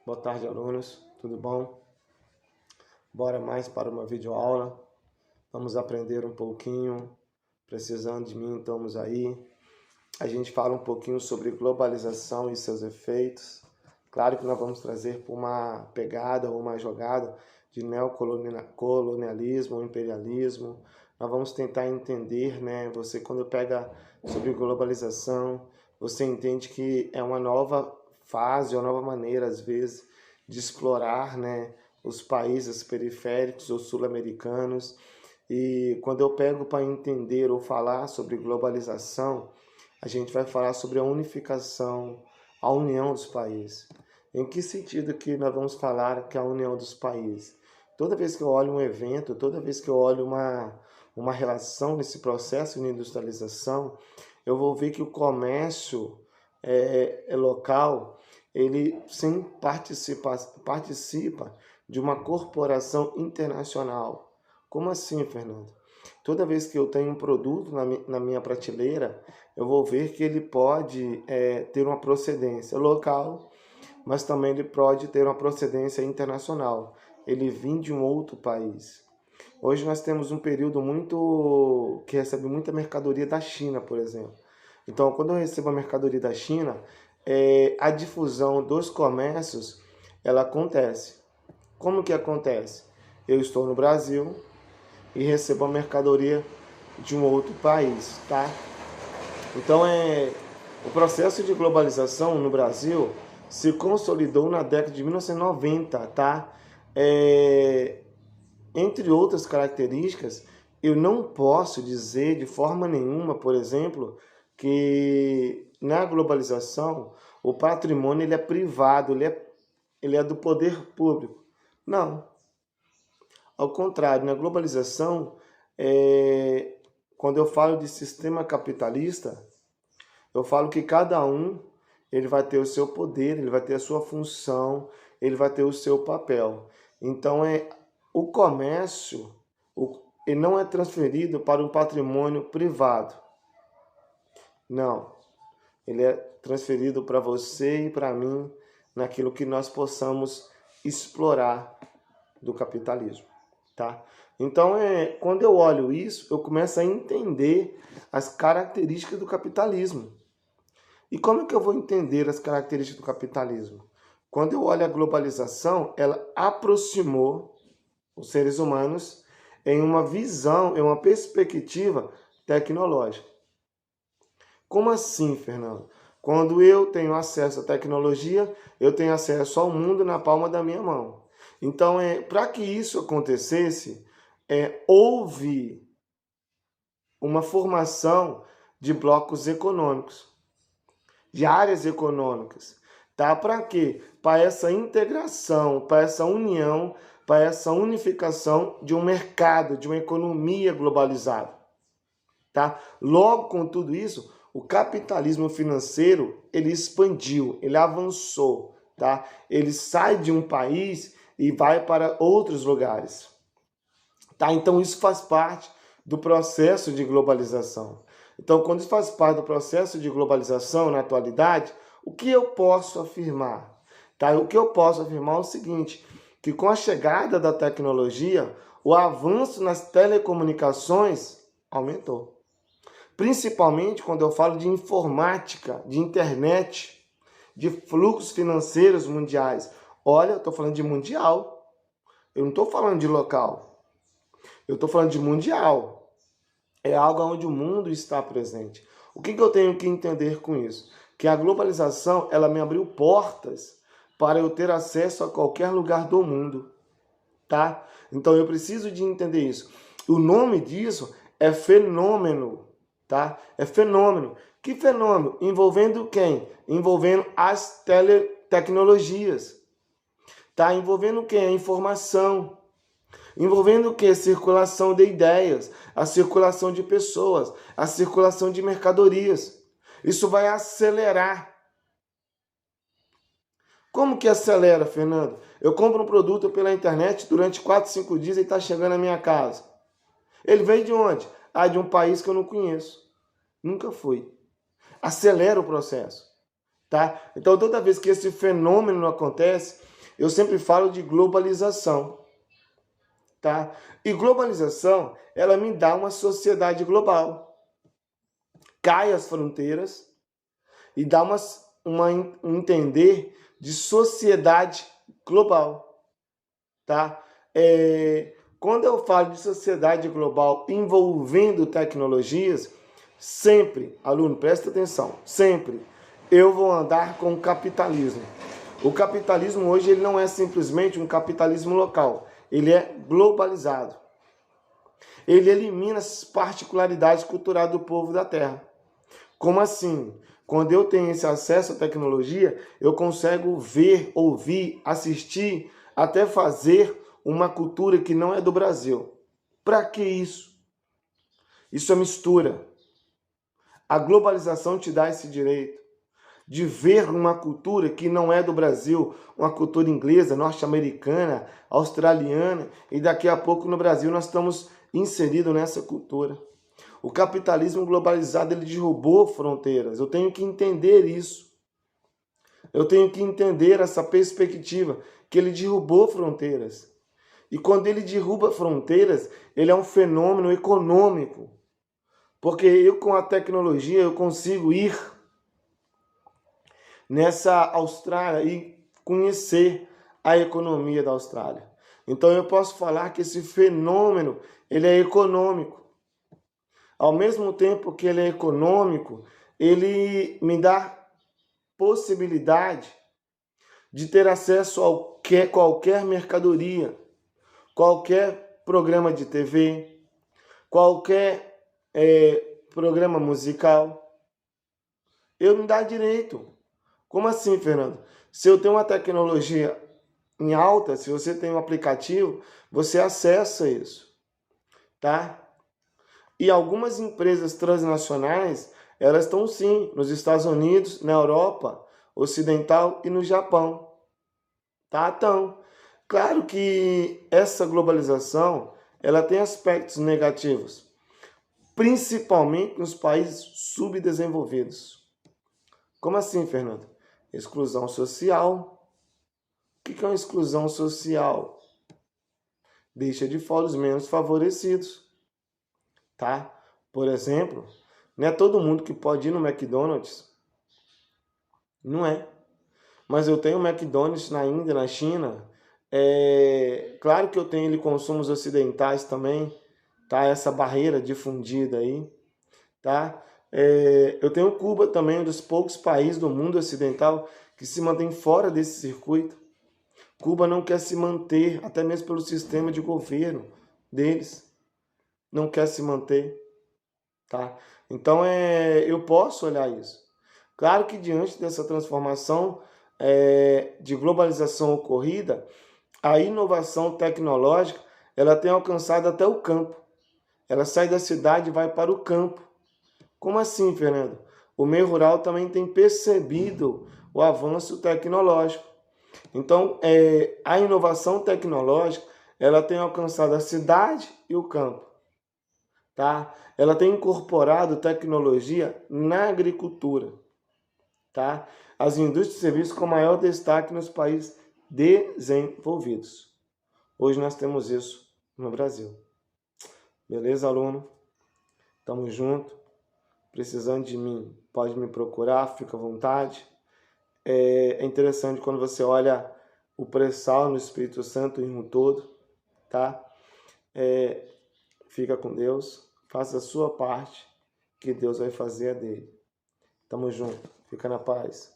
Boa tarde, alunos. Tudo bom? Bora mais para uma videoaula. Vamos aprender um pouquinho. Precisando de mim, estamos aí. A gente fala um pouquinho sobre globalização e seus efeitos. Claro que nós vamos trazer por uma pegada ou uma jogada de neocolonialismo ou imperialismo. Nós vamos tentar entender, né? Você, quando pega sobre globalização, você entende que é uma nova fase, uma nova maneira, às vezes, de explorar, né, os países periféricos ou sul-americanos. E quando eu pego para entender ou falar sobre globalização, a gente vai falar sobre a unificação, a união dos países. Em que sentido que nós vamos falar que é a união dos países? Toda vez que eu olho um evento, toda vez que eu olho uma relação nesse processo de industrialização, eu vou ver que o comércio local, ele sim participa de uma corporação internacional. Como assim, Fernando? Toda vez que eu tenho um produto na minha prateleira, eu vou ver que ele pode ter uma procedência local, mas também ele pode ter uma procedência internacional. Ele vem de um outro país. Hoje nós temos um período que recebe muita mercadoria da China, por exemplo. Então, quando eu recebo a mercadoria da China, a difusão dos comércios, ela acontece. Como que acontece? Eu estou no Brasil e recebo a mercadoria de um outro país, tá? Então, o processo de globalização no Brasil se consolidou na década de 1990, tá? Entre outras características, eu não posso dizer de forma nenhuma, por exemplo, que na globalização o patrimônio ele é privado, ele é do poder público. Não. Ao contrário, na globalização, quando eu falo de sistema capitalista, eu falo que cada um ele vai ter o seu poder, ele vai ter a sua função, ele vai ter o seu papel. Então, o comércio ele não é transferido para um patrimônio privado. Não. Ele é transferido para você e para mim naquilo que nós possamos explorar do capitalismo, tá? Então, quando eu olho isso, eu começo a entender as características do capitalismo. E como é que eu vou entender as características do capitalismo? Quando eu olho a globalização, ela aproximou os seres humanos em uma visão, em uma perspectiva tecnológica. Como assim, Fernando? Quando eu tenho acesso à tecnologia, eu tenho acesso ao mundo na palma da minha mão. Então, para que isso acontecesse, houve uma formação de blocos econômicos, de áreas econômicas. Tá? Para quê? Para essa integração, para essa união, para essa unificação de um mercado, de uma economia globalizada. Tá? Logo, com tudo isso, o capitalismo financeiro ele expandiu, ele avançou. Tá? Ele sai de um país e vai para outros lugares. Tá? Então, isso faz parte do processo de globalização. Então, quando isso faz parte do processo de globalização na atualidade, o que eu posso afirmar? Tá? O que eu posso afirmar é o seguinte, que com a chegada da tecnologia, o avanço nas telecomunicações aumentou. Principalmente quando eu falo de informática, de internet, de fluxos financeiros mundiais. Olha, eu estou falando de mundial. Eu não estou falando de local. Eu estou falando de mundial. É algo onde o mundo está presente. O que eu tenho que entender com isso? Que a globalização, ela me abriu portas para eu ter acesso a qualquer lugar do mundo. Tá? Então eu preciso de entender isso. O nome disso é fenômeno. Tá? É fenômeno. Que fenômeno? Envolvendo quem? Envolvendo as tecnologias. Tá? Envolvendo quem? A informação. Envolvendo o que? Circulação de ideias, a circulação de pessoas, a circulação de mercadorias. Isso vai acelerar. Como que acelera, Fernando? Eu compro um produto pela internet durante 4, 5 dias e está chegando à minha casa. Ele veio de onde? De um país que eu não conheço. Nunca fui. Acelera o processo. Tá? Então, toda vez que esse fenômeno acontece, eu sempre falo de globalização, tá? E globalização, ela me dá uma sociedade global. Cai as fronteiras e dá um entender de sociedade global, tá? Quando eu falo de sociedade global envolvendo tecnologias, sempre, aluno, presta atenção, sempre eu vou andar com o capitalismo. O capitalismo hoje ele não é simplesmente um capitalismo local, ele é globalizado. Ele elimina as particularidades culturais do povo da terra. Como assim? Quando eu tenho esse acesso à tecnologia, eu consigo ver, ouvir, assistir, até fazer uma cultura que não é do Brasil. Para que isso? Isso é mistura. A globalização te dá esse direito de ver uma cultura que não é do Brasil, uma cultura inglesa, norte-americana, australiana, e daqui a pouco no Brasil nós estamos inseridos nessa cultura. O capitalismo globalizado ele derrubou fronteiras. Eu tenho que entender isso. Eu tenho que entender essa perspectiva, que ele derrubou fronteiras. E quando ele derruba fronteiras, ele é um fenômeno econômico. Porque eu com a tecnologia eu consigo ir nessa Austrália e conhecer a economia da Austrália. Então eu posso falar que esse fenômeno ele é econômico. Ao mesmo tempo que ele é econômico, ele me dá possibilidade de ter acesso a qualquer mercadoria, qualquer programa de TV, qualquer programa musical. Eu me dá direito. Como assim, Fernando? Se eu tenho uma tecnologia em alta, se você tem um aplicativo, você acessa isso, tá? E algumas empresas transnacionais, elas estão sim nos Estados Unidos, na Europa Ocidental e no Japão, tá? Então, claro que essa globalização, ela tem aspectos negativos, principalmente nos países subdesenvolvidos. Como assim, Fernando? Exclusão social. O que é uma exclusão social? Deixa de fora os menos favorecidos, tá? Por exemplo, não é todo mundo que pode ir no McDonald's. Não é. Mas eu tenho McDonald's na Índia, na China. Claro que eu tenho ele consumos ocidentais também, tá? Essa barreira difundida aí, tá? Eu tenho Cuba também, um dos poucos países do mundo ocidental que se mantém fora desse circuito. Cuba não quer se manter, até mesmo pelo sistema de governo deles. Não quer se manter, tá? Então, eu posso olhar isso. Claro que diante dessa transformação de globalização ocorrida, a inovação tecnológica, ela tem alcançado até o campo. Ela sai da cidade e vai para o campo. Como assim, Fernando? O meio rural também tem percebido o avanço tecnológico. Então, a inovação tecnológica, ela tem alcançado a cidade e o campo, tá? Ela tem incorporado tecnologia na agricultura, tá? As indústrias de serviços com maior destaque nos países desenvolvidos. Hoje nós temos isso no Brasil. Beleza, aluno? Tamo junto. Precisando de mim, pode me procurar, fica à vontade. É interessante quando você olha o pré-sal no Espírito Santo em um todo, tá? Fica com Deus, faça a sua parte, que Deus vai fazer a dele. Tamo junto, fica na paz.